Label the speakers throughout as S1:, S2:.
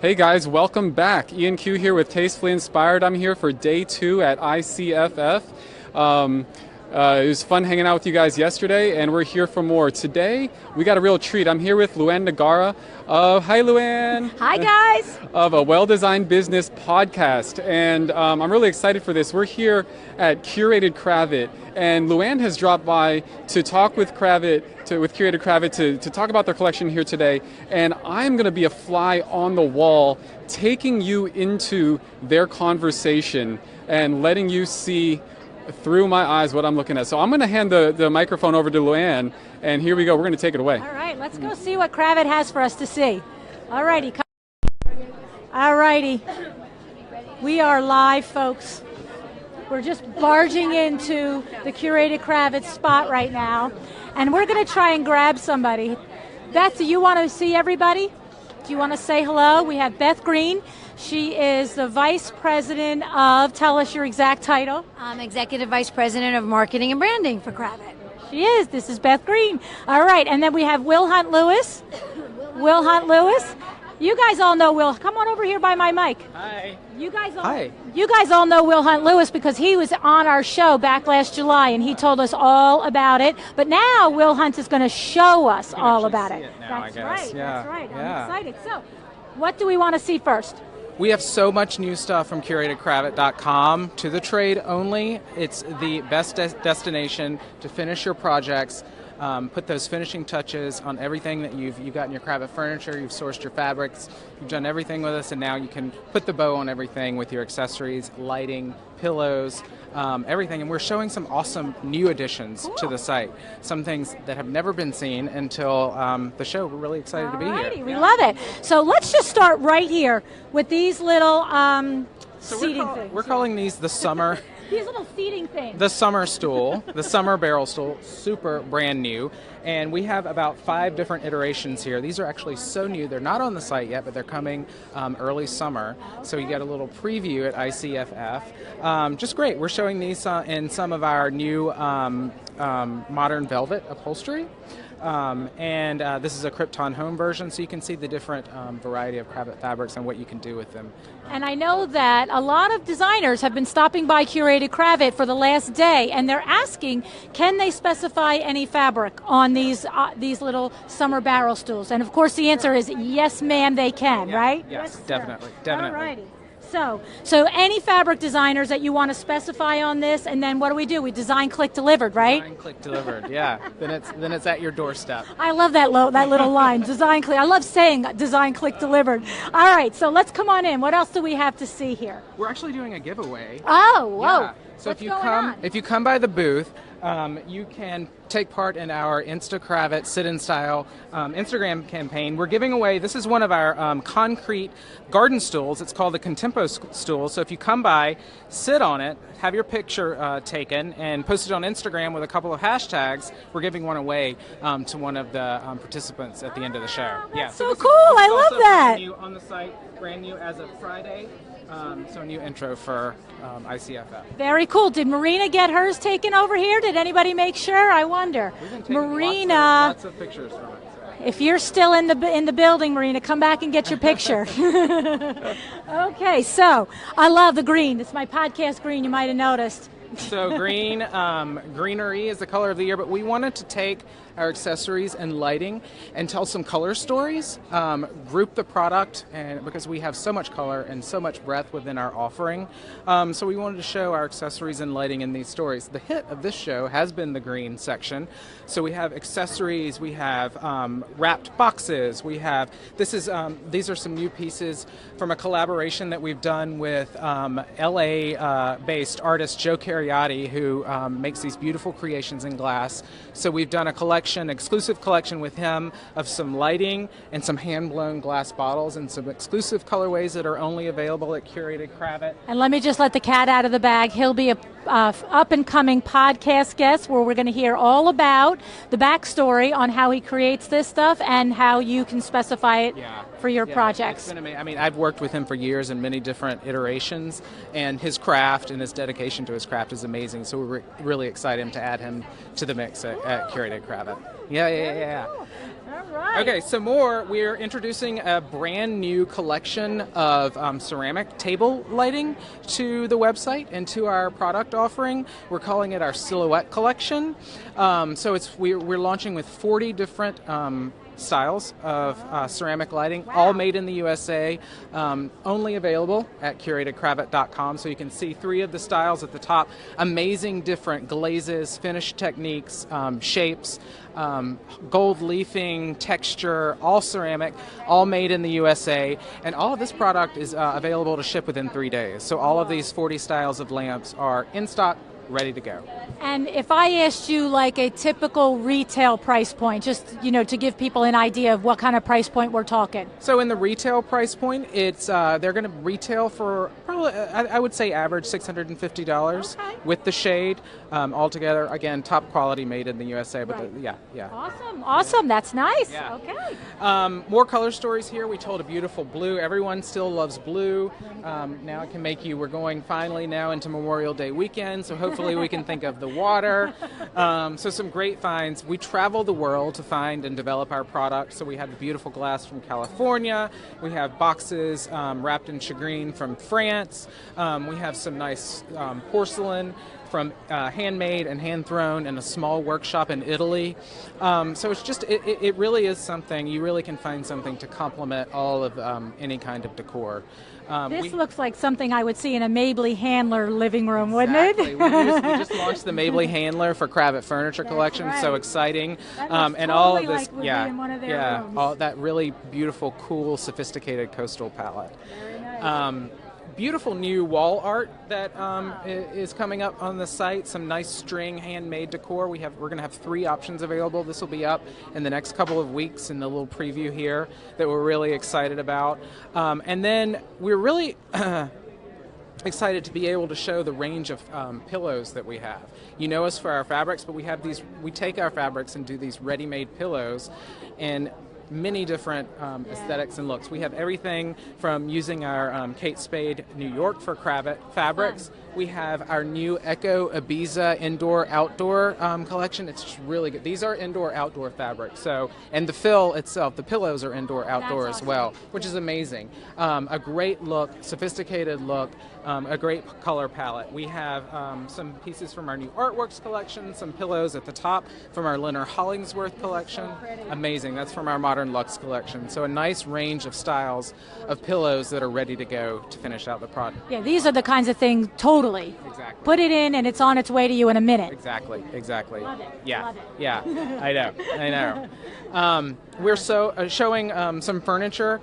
S1: Hey guys, welcome back. Ian Q here with Tastefully Inspired. I'm here for day 2 at ICFF. It was fun hanging out with you guys yesterday, and we're here for more. Today, we got a real treat. I'm here with LuAnn Nigara. Hi, LuAnn.
S2: Hi, guys.
S1: Of a Well-Designed Business podcast. And I'm really excited for this. We're here at Curated Kravet, and LuAnn has dropped by to talk with Kravet, with Curated Kravet, to talk about their collection here today. And I'm going to be a fly on the wall, taking you into their conversation and letting you see through my eyes what I'm looking at. So I'm going to hand the microphone over to LuAnn, and here we go. We're going to take it away.
S2: All right, let's go see what Kravet has for us to see. All righty. All righty. We are live, folks. We're just barging into the Curated Kravet spot right now, and we're going to try and grab somebody. Beth, do you want to see everybody? Do you want to say hello? We have Beth Green. She is the Vice President of, tell us your exact title.
S3: I'm Executive Vice President of Marketing and Branding for Kravet.
S2: She is. This is Beth Green. All right, and then we have Will Hunt Lewis. Will Hunt Lewis. You guys all know Will. Come on over here by my mic.
S1: Hi.
S2: You guys all know Will Hunt Lewis because he was on our show back last July, and he told us all about it. But now Will Hunt is going to show us all about it.
S1: That's
S2: right.
S1: Yeah.
S2: That's right. I'm excited. So, what do we want to see first?
S4: We have so much new stuff from CuratedKravet.com to the trade only. It's the best destination to finish your projects, put those finishing touches on everything that you've got in your Kravet furniture, you've sourced your fabrics, you've done everything with us, and now you can put the bow on everything with your accessories, lighting, pillows, everything. And we're showing some awesome new additions to the site, some things that have never been seen until the show. We're really excited to be here.
S2: We love it. So let's just start right here with these little seating things.
S4: We're calling these the summer.
S2: These little seating things.
S4: The summer stool, the summer barrel stool, super brand new. And we have about 5 different iterations here. These are actually so new. They're not on the site yet, but they're coming early summer. So you get a little preview at ICFF. Just great. We're showing these in some of our new modern velvet upholstery. This is a Krypton home version, so you can see the different variety of Kravet fabrics and what you can do with them.
S2: And I know that a lot of designers have been stopping by Curated Kravet for the last day, and they're asking, can they specify any fabric on these little summer barrel stools? And of course the answer is yes, ma'am, they can, right?
S4: Yes, definitely.
S2: All righty. So any fabric designers that you want to specify on this, and then what do? We design, click, delivered, right?
S4: Design, click, delivered. Yeah. then it's at your doorstep.
S2: I love that little line, design, click. I love saying design, click, delivered. All right, so let's come on in. What else do we have to see here?
S4: We're actually doing a giveaway.
S2: Oh, whoa!
S4: Yeah. So
S2: What's going on?
S4: if you come by the booth, you can take part in our Insta Kravet Sit in Style Instagram campaign. We're giving away, this is one of our concrete garden stools. It's called the Contempo stool. So if you come by, sit on it, have your picture taken, and post it on Instagram with a couple of hashtags, we're giving one away to one of the participants at the end of the show.
S2: So cool. I love that.
S4: Brand new on the site, brand new as of Friday. So a new intro for ICFF.
S2: Very cool. Did Marina get hers taken over here? Did anybody make sure? I wonder. Marina,
S4: lots of pictures from it. So.
S2: If you're still in the building, Marina, come back and get your picture. Okay, so I love the green. It's my podcast green. You might have noticed.
S4: So green, greenery is the color of the year, but we wanted to take our accessories and lighting and tell some color stories, group the product, and because we have so much color and so much breadth within our offering. So we wanted to show our accessories and lighting in these stories. The hit of this show has been the green section. So we have accessories, we have wrapped boxes, we have, these are some new pieces from a collaboration that we've done with LA-based artist Joe Cariati, who makes these beautiful creations in glass. So we've done a exclusive collection with him of some lighting and some hand-blown glass bottles and some exclusive colorways that are only available at Curated Kravet.
S2: And let me just let the cat out of the bag. He'll be a up-and-coming podcast guest where we're going to hear all about the backstory on how he creates this stuff and how you can specify it for your projects.
S4: It's been amazing. I mean, I've worked with him for years in many different iterations, and his craft and his dedication to his craft is amazing. So we're really excited to add him to the mix at Curated Kravet. Yeah.
S2: All right.
S4: Okay, we're introducing a brand new collection of ceramic table lighting to the website and to our product offering. We're calling it our Silhouette Collection. We're launching with 40 different styles of ceramic lighting, all made in the USA, only available at curatedkravet.com. So you can see 3 of the styles at the top. Amazing different glazes, finish techniques, shapes, gold leafing, texture, all ceramic, all made in the USA. And all of this product is available to ship within 3 days. So all of these 40 styles of lamps are in stock, ready to go.
S2: And if I asked you like a typical retail price point, just to give people an idea of what kind of price point we're talking.
S4: So in the retail price point, it's they're going to retail for probably I would say average $650 with the shade altogether. Again, top quality, made in the USA. But
S2: Right.
S4: yeah.
S2: Awesome. That's nice.
S4: Yeah.
S2: Okay.
S4: More color stories here. We told a beautiful blue. Everyone still loves blue. Now it can make you. We're going finally now into Memorial Day weekend, so hopefully we can think of the water. So some great finds. We travel the world to find and develop our product. So we have the beautiful glass from California. We have boxes wrapped in shagreen from France. We have some nice porcelain from handmade and hand thrown in a small workshop in Italy. So it's just, it really is something, you really can find something to complement all of any kind of decor.
S2: This looks like something I would see in a Mabley Handler living room, wouldn't
S4: Exactly.
S2: it?
S4: We just launched the Mabley Handler for Kravet Furniture Collection.
S2: right.
S4: So exciting.
S2: That looks
S4: And all of
S2: totally
S4: this,
S2: like would be in one of their rooms.
S4: all that really beautiful, cool, sophisticated coastal palette.
S2: Very nice.
S4: Beautiful new wall art that is coming up on the site. Some nice string handmade decor. We're going to have 3 options available. This will be up in the next couple of weeks in the little preview here that we're really excited about. And then we're really excited to be able to show the range of pillows that we have. You know us for our fabrics, but we take our fabrics and do these ready-made pillows and many different aesthetics and looks. We have everything from using our Kate Spade New York for Kravet fabrics. We have our new Echo Ibiza indoor-outdoor collection. It's just really good. These are indoor-outdoor fabrics. So, and the fill itself, the pillows are indoor-outdoor as well, which is amazing. A great look, sophisticated look, a great color palette. We have some pieces from our new Artworks collection, some pillows at the top from our Leonard Hollingsworth collection. Amazing. That's from our Modern Luxe collection. So a nice range of styles of pillows that are ready to go to finish out the product.
S2: Yeah, these are the kinds of things, totally.
S4: Exactly.
S2: Put it in and it's on its way to you in a minute.
S4: Exactly.
S2: Love it.
S4: Yeah.
S2: Love it.
S4: Yeah. I know. We're showing some furniture.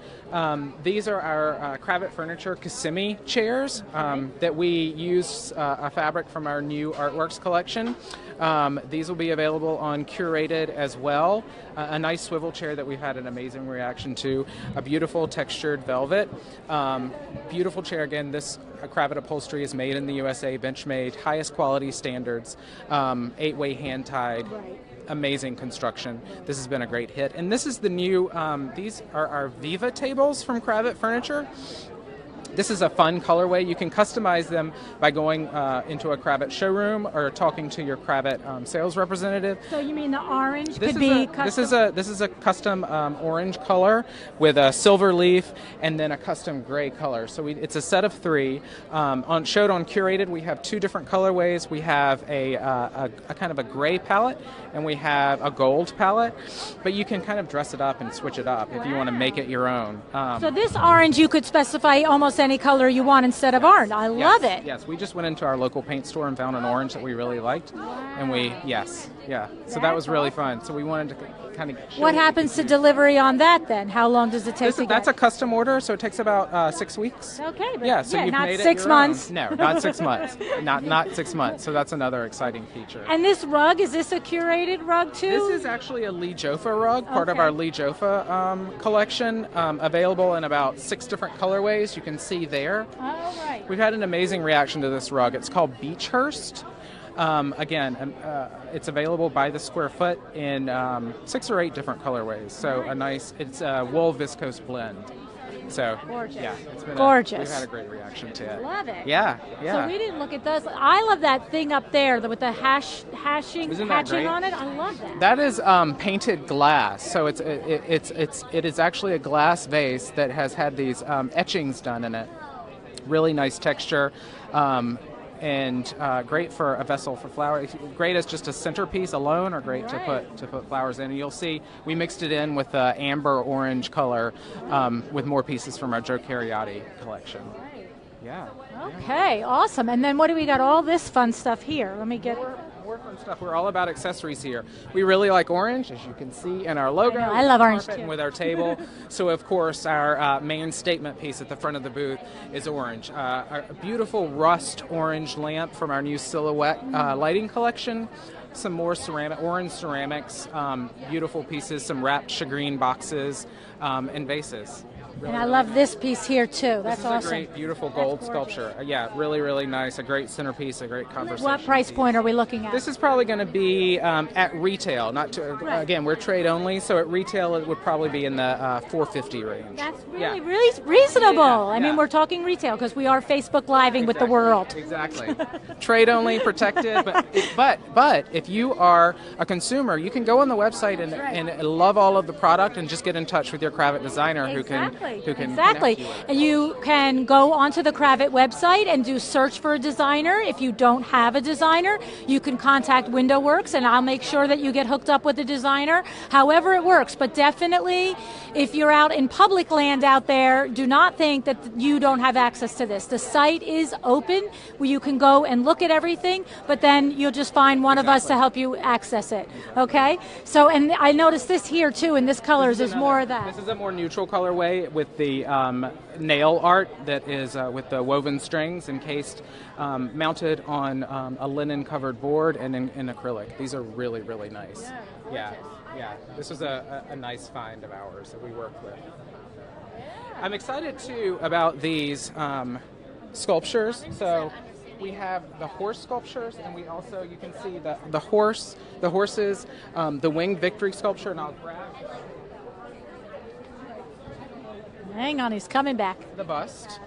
S4: These are our Kravet Furniture Kissimmee chairs that we use a fabric from our new Artworks collection. These will be available on Curated as well. A nice swivel chair that we've had an amazing reaction to. A beautiful textured velvet. Beautiful chair. Again, this Kravet upholstery is made in the USA, bench made, highest quality standards, 8-way hand tied.
S2: Right.
S4: Amazing construction. This has been a great hit. And this is the new, these are our Viva tables from Kravet Furniture. This is a fun colorway. You can customize them by going into a Kravet showroom or talking to your Kravet sales representative.
S2: So you mean the orange could be custom?
S4: This is a custom orange color with a silver leaf and then a custom gray color. So it's a set of 3. Showed on Curated, we have 2 different colorways. We have a kind of a gray palette and we have a gold palette. But you can kind of dress it up and switch it up if you want to make it your own.
S2: So this orange, you could specify almost any color you want instead of orange. I love it.
S4: Yes, we just went into our local paint store and found an orange that we really liked. And so that was really fun. So we wanted to kind of show
S2: What happens to delivery on that then? How long does it take to
S4: That's
S2: get?
S4: a custom order, so it takes about 6 weeks.
S2: Okay, but
S4: Yeah, so you've
S2: not
S4: made it
S2: 6
S4: your
S2: months.
S4: own. No, not 6 months. Not 6 months. So that's another exciting feature.
S2: And this rug, is this a curated rug too?
S4: This is actually a Lee Joffa rug, part of
S2: Okay.
S4: our Lee Joffa collection, available in about 6 different colorways. You can see there.
S2: All right.
S4: We've had an amazing reaction to this rug. It's called Beechhurst. It's available by the square foot in 6 or 8 different colorways. So it's a wool viscose blend. So
S2: Gorgeous.
S4: yeah, it's been
S2: Gorgeous.
S4: we've had a great reaction to it.
S2: Love it.
S4: Yeah, yeah.
S2: So we didn't look at those. I love that thing up there with the hatching
S4: Isn't that great?
S2: on it. I love that.
S4: That is painted glass, so it is actually a glass vase that has had these etchings done in it. Really nice texture, and great for a vessel for flowers. Great as just a centerpiece alone, or great to put flowers in. And you'll see we mixed it in with amber orange color with more pieces from our Joe Cariati collection. Yeah.
S2: Okay, awesome. And then what do we got? All this fun stuff here. Let me get.
S4: More fun stuff. We're all about accessories here. We really like orange, as you can see in our logo.
S2: I love orange
S4: carpet
S2: too.
S4: And with our table. So of course our main statement piece at the front of the booth is orange. A beautiful rust orange lamp from our new silhouette lighting collection. Some more orange ceramics, beautiful pieces, some wrapped shagreen boxes, and vases.
S2: And I love this piece here too. That's
S4: this is
S2: awesome.
S4: a great, beautiful gold sculpture. Yeah, really, really nice. A great centerpiece, a great conversation.
S2: What price point are we looking at?
S4: This is probably going to be at retail. Not to, again, we're trade only, so at retail it would probably be in the $450 range.
S2: That's really reasonable. I mean,
S4: yeah.
S2: we're talking retail because we are Facebook Living with the world.
S4: Exactly. Trade only, protected. But if you are a consumer, you can go on the website and love all of the product and just get in touch with your Kravet designer who can
S2: Exactly.
S4: connect you with it.
S2: And you can go onto the Kravet website and do search for a designer. If you don't have a designer, you can contact WindowWorks and I'll make sure that you get hooked up with a designer, however it works. But definitely, if you're out in public land out there, do not think that you don't have access to this. The site is open where you can go and look at everything, but then you'll just find one of us to help you access it. Okay? So, and I noticed this here too, in this colors, there's more of that.
S4: This is a more neutral colorway with the nail art that is with the woven strings encased, mounted on a linen covered board and in acrylic. These are really, really nice. Yeah. This was a nice find of ours that we worked with. I'm excited too about these sculptures. So we have the horse sculptures, and we also, you can see the horses, the winged victory sculpture, and I'll grab
S2: Hang on, he's coming back.
S4: the bust.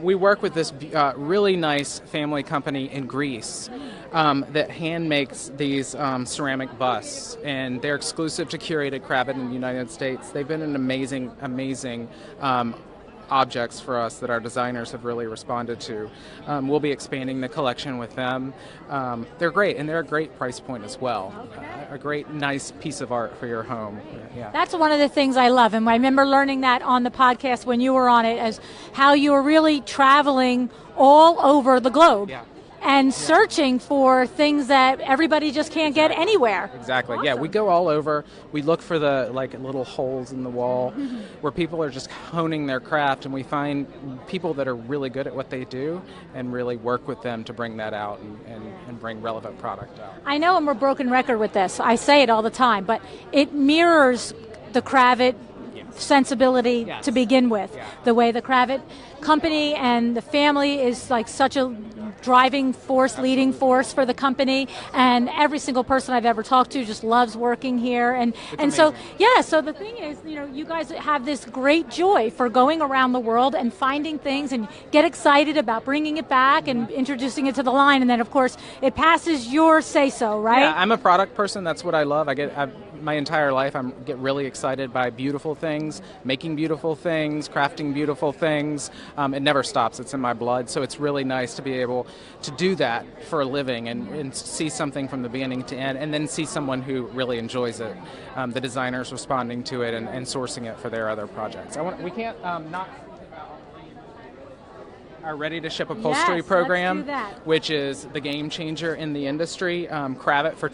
S4: We work with this really nice family company in Greece that hand makes these ceramic busts, and they're exclusive to Curated Kravet in the United States. They've been an amazing objects for us that our designers have really responded to. We'll be expanding the collection with them. They're great, and they're a great price point as well. A great, nice piece of art for your home. Yeah.
S2: That's one of the things I love, and I remember learning that on the podcast when you were on it, as how you were really traveling all over the globe.
S4: Yeah.
S2: And searching for things that everybody just can't get anywhere.
S4: Exactly.
S2: Awesome.
S4: Yeah, we go all over. We look for the little holes in the wall where people are just honing their craft, and we find people that are really good at what they do and really work with them to bring that out and bring relevant product out.
S2: I know I'm a broken record with this. I say it all the time, but it mirrors the Kravet sensibility to begin with.
S4: Yeah.
S2: The way the Kravet company and the family is like such a driving force, leading force for the company, and every single person I've ever talked to just loves working here. And so so the thing is, you guys have this great joy for going around the world and finding things and get excited about bringing it back and introducing it to the line, and then of course it passes your say-so, right?
S4: Yeah, I'm a product person. That's what I love. My entire life I get really excited by beautiful things, making beautiful things, crafting beautiful things. It never stops. It's in my blood. So it's really nice to be able to do that for a living and see something from the beginning to end, and then see someone who really enjoys it. The designers responding to it and sourcing it for their other projects. We can't not our Ready to Ship upholstery program,
S2: let's do that.
S4: which is the game changer in the industry. Kravet for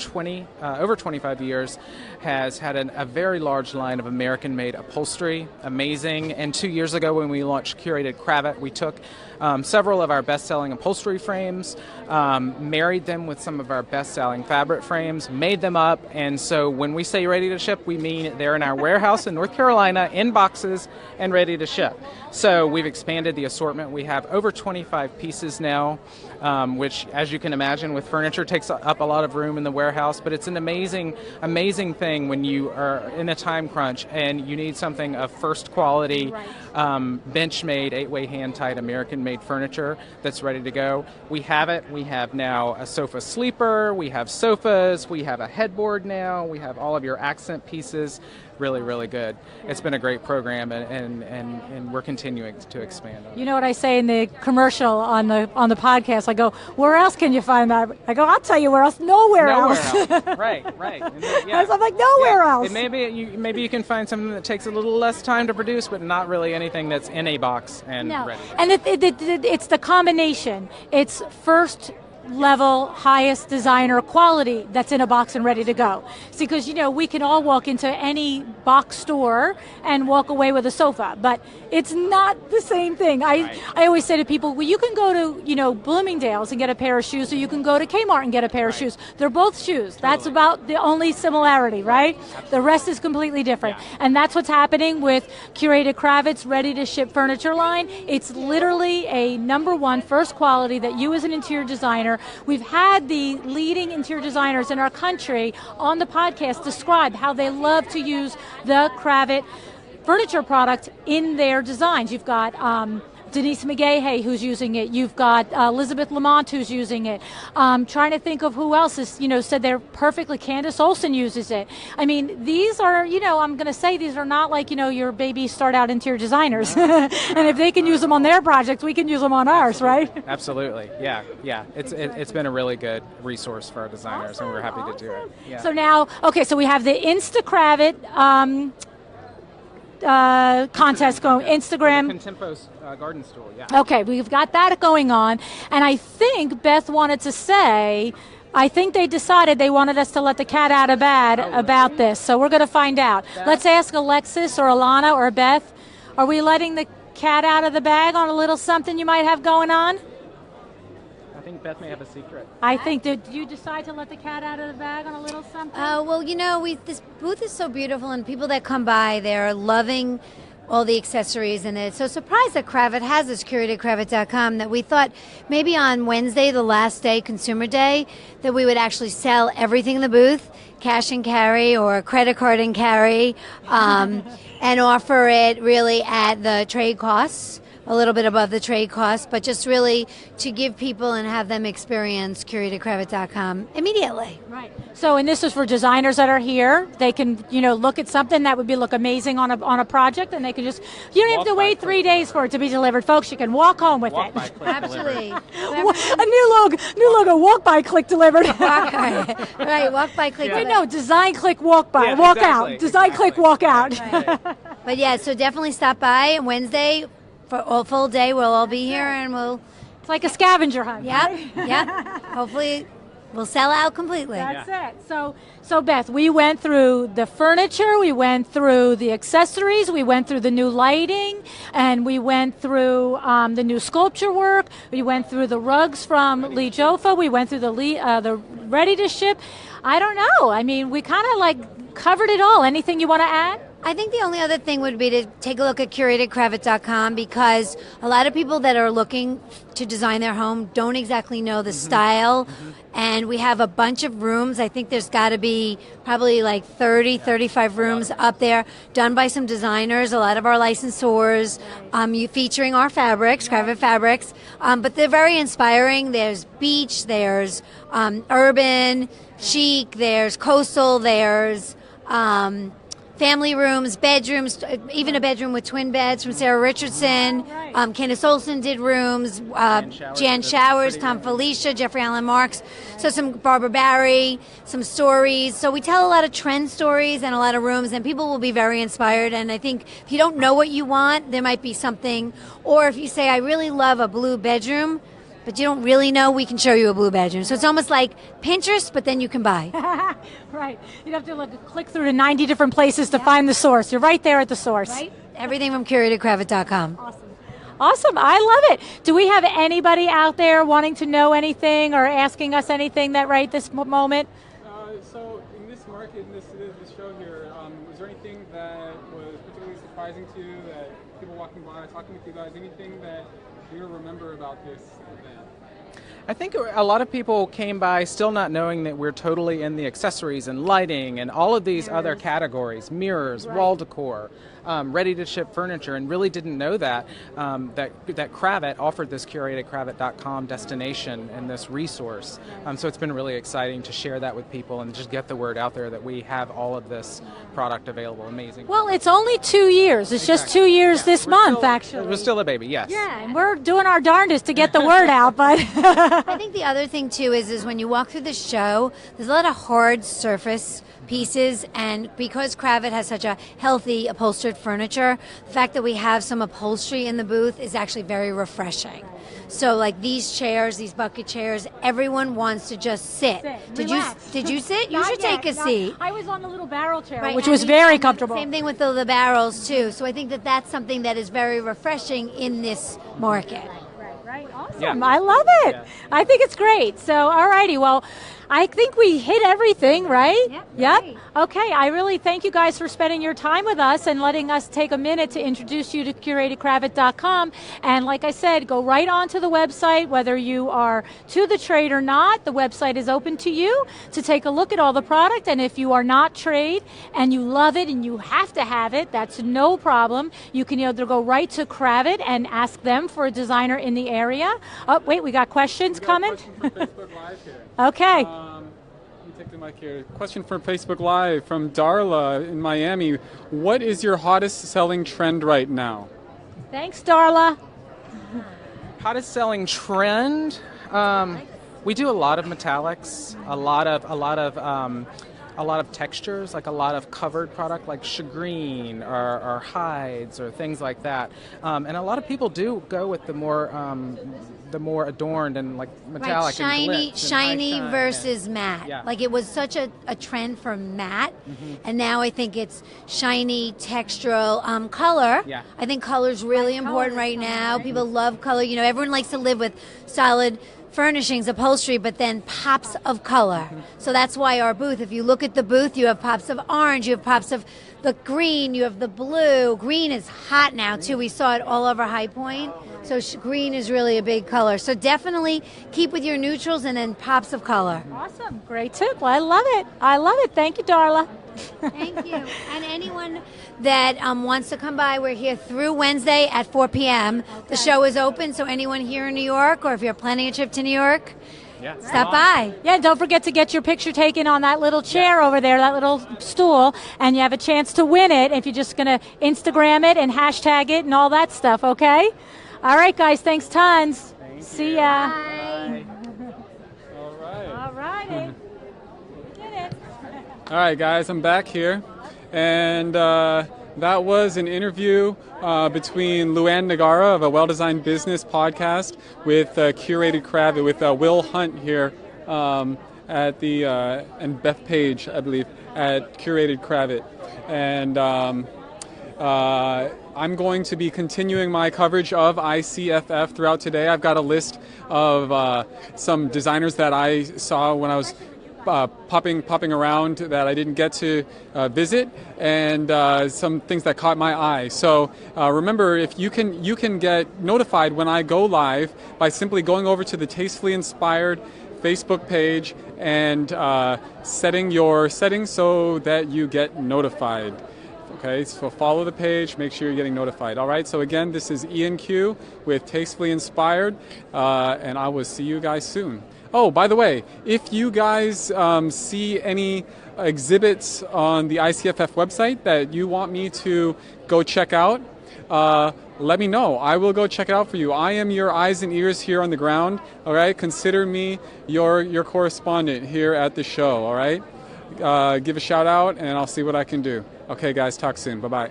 S4: over 25 years has had a very large line of American-made upholstery, amazing. And 2 years ago when we launched Curated Kravet, we took several of our best-selling upholstery frames, married them with some of our best-selling fabric frames, made them up, and so when we say ready to ship, we mean they're in our warehouse in North Carolina in boxes and ready to ship. So we've expanded the assortment. We have over 25 pieces now, which, as you can imagine, with furniture takes up a lot of room in the warehouse. But it's an amazing thing when you are in a time crunch and you need something of first quality, bench-made, 8-way hand-tied American-made furniture that's ready to go. We have it. We have now a sofa sleeper. We have sofas. We have a headboard now. We have all of your accent pieces. Really, really good. It's been a great program, and we're continuing to expand on it.
S2: You know what I say in the commercial on the podcast? I go, where else can you find that? I go, I'll tell you where else. Nowhere else.
S4: Right. And yeah.
S2: I'm like, nowhere else.
S4: Maybe you can find something that takes a little less time to produce, but not really anything that's in a box and ready.
S2: And it's the combination. It's first level, highest designer quality that's in a box and ready to go. See, because, we can all walk into any box store and walk away with a sofa, but it's not the same thing. I always say to people, well, you can go to, Bloomingdale's and get a pair of shoes, or you can go to Kmart and get a pair of shoes. They're both shoes. Totally. That's about the only similarity, right? Absolutely. The rest is completely different. Yeah. And that's what's happening with Curated Kravet's ready-to-ship furniture line. It's literally a #1 first quality that you as an interior designer. We've had the leading interior designers in our country on the podcast describe how they love to use the Kravet furniture product in their designs. You've got Denise McGahey who's using it. You've got Elizabeth Lamont who's using it. Trying to think of who else is, said they're perfectly. Candace Olsen uses it. I mean, these are, I'm going to say these are not like, your baby start out interior designers. And if they can use them on their projects, we can use them on ours, right?
S4: Absolutely. Yeah. It's been a really good resource for our designers, and we're happy to do it. Yeah.
S2: So now, so we have the Insta Kravet contest going, Instagram.
S4: Contempo's garden stool, yeah.
S2: Okay, we've got that going on. And I think Beth wanted to say, I think they decided they wanted us to let the cat out of bed about this. So we're going to find out. Beth? Let's ask Alexis or Alana or Beth. Are we letting the cat out of the bag on a little something you might have going on?
S4: I think Beth may have a secret.
S2: I think, did you decide to let the cat out of the bag on a little something?
S3: Well, this booth is so beautiful, and people that come by, they're loving all the accessories, and they're so surprised that Kravet has this CuratedKravet.com that we thought maybe on Wednesday, the last day, Consumer Day, that we would actually sell everything in the booth, cash and carry or credit card and carry, and offer it really at the trade costs. A little bit above the trade cost, but just really to give people and have them experience CuratedKravet.com immediately.
S2: Right. So, and this is for designers that are here. They can, look at something that would look amazing on a project, and they can just, you don't have to wait 3 days for it to be delivered, folks. You can walk home with it.
S3: Absolutely.
S2: A new logo, walk by, click delivered.
S3: Right, walk by, click delivered.
S2: No, design, click, walk by, walk out. Design, click, walk out.
S3: Right. But yeah, so definitely stop by Wednesday. For a full day, we'll all be here, and
S2: it's like a scavenger hunt.
S3: Yep. Hopefully, we'll sell out completely.
S2: That's it. So Beth, we went through the furniture, we went through the accessories, we went through the new lighting, and we went through the new sculpture work. We went through the rugs from Lee Joffa. We went through the ready to ship. I don't know. I mean, we kind of covered it all. Anything you want to add?
S3: I think the only other thing would be to take a look at CuratedKravet.com, because a lot of people that are looking to design their home don't exactly know the style. And we have a bunch of rooms. I think there's got to be probably like 30, 35 rooms up there done by some designers, a lot of our licensors, featuring our fabrics, Kravet fabrics. But they're very inspiring. There's beach, there's urban, chic, there's coastal, there's family rooms, bedrooms, even a bedroom with twin beds from Sarah Richardson. Candace Olsen did rooms. Jan Showers, Tom Felicia, Jeffrey Allen Marks. So some Barbara Barry, some stories. So we tell a lot of trend stories and a lot of rooms, and people will be very inspired. And I think if you don't know what you want, there might be something. Or if you say, I really love a blue bedroom, but you don't really know, we can show you a blue bedroom. So it's almost like Pinterest, but then you can buy.
S2: Right. You don't have to click through to 90 different places to find the source. You're right there at the source.
S3: Right. Everything from CuratedKravet.com.
S2: Awesome. I love it. Do we have anybody out there wanting to know anything or asking us anything that right this moment?
S1: So in this market, in this show here, is there anything that was particularly surprising to you that people walking by, talking with you guys, anything that you remember about this event?
S4: I think a lot of people came by still not knowing that we're totally in the accessories and lighting and all of these other categories, mirrors, wall decor, ready-to-ship furniture, and really didn't know that that Kravet offered this CuratedKravet.com destination and this resource. So it's been really exciting to share that with people and just get the word out there that we have all of this product available. Amazing.
S2: Well, it's only 2 years. It's just 2 years this month, actually.
S4: We're still a baby, yes.
S2: Yeah, and we're doing our darndest to get the word out, but
S3: I think the other thing too is when you walk through the show, there's a lot of hard surface pieces, and because Kravet has such a healthy upholstered furniture, the fact that we have some upholstery in the booth is actually very refreshing. So like these chairs, these bucket chairs, everyone wants to just sit. Did you sit? You should take a seat.
S2: I was on the little barrel chair,
S3: Right,
S2: which
S3: and
S2: was very comfortable.
S3: Same thing with the barrels too. So I think that that's something that is very refreshing in this market.
S2: Right. Awesome.
S4: Yeah.
S2: I love it.
S4: Yeah.
S2: I think it's great. So, all righty. Well, I think we hit everything, right?
S3: Yep. Right.
S2: Okay. I really thank you guys for spending your time with us and letting us take a minute to introduce you to CuratedKravet.com. And like I said, go right onto the website, whether you are to the trade or not. The website is open to you to take a look at all the product. And if you are not trade and you love it and you have to have it, that's no problem. You can either go right to Kravet and ask them for a designer in the area. Oh, wait, we got questions coming?
S1: From Facebook Live here.
S2: Okay.
S1: Let me take the mic here. Question from Facebook Live from Darla in Miami. What is your hottest selling trend right now?
S2: Thanks, Darla.
S4: Hottest selling trend? We do a lot of metallics, a lot of textures, like a lot of covered product, like shagreen or hides or things like that. And a lot of people do go with the more adorned and like metallic,
S3: right,
S4: and glitz and
S3: shiny
S4: high shine,
S3: versus matte.
S4: Yeah.
S3: Like it was such a trend for matte, and now I think it's shiny, textural, color.
S4: Yeah.
S3: I think color's really important right now. People love color. You know, everyone likes to live with solid furnishings, upholstery, but then pops of color. So that's why our booth, if you look at the booth, you have pops of orange, you have pops of the green, you have the blue. Green is hot now too. We saw it all over High Point. So green is really a big color. So definitely keep with your neutrals and then pops of color.
S2: Awesome. Great tip. Well, I love it. I love it. Thank you, Darla.
S3: Thank you. And anyone that wants to come by, we're here through Wednesday at 4 p.m. The show is open, so anyone here in New York, or if you're planning a trip to New York, stop by.
S2: Yeah, don't forget to get your picture taken on that little chair over there, that little stool, and you have a chance to win it if you're just going to Instagram it and hashtag it and all that stuff, okay? All right, guys, thanks tons. See ya.
S3: Bye.
S1: All right.
S2: All righty. We did it.
S1: All right, guys, I'm back here. And that was an interview between LuAnn Nigara of a Well-Designed Business podcast with Curated Kravet, with Will Hunt here at the, and Beth Page, I believe, at Curated Kravet. And I'm going to be continuing my coverage of ICFF throughout today. I've got a list of some designers that I saw when I was popping around that I didn't get to visit, and some things that caught my eye. So remember, if you can get notified when I go live by simply going over to the Tastefully Inspired Facebook page and setting your settings so that you get notified. Okay, so follow the page, make sure you're getting notified. All right, so again, this is Ian Q with Tastefully Inspired, and I will see you guys soon. Oh, by the way, if you guys see any exhibits on the ICFF website that you want me to go check out, let me know. I will go check it out for you. I am your eyes and ears here on the ground. All right, consider me your correspondent here at the show. All right, give a shout out, and I'll see what I can do. Okay, guys, talk soon. Bye-bye.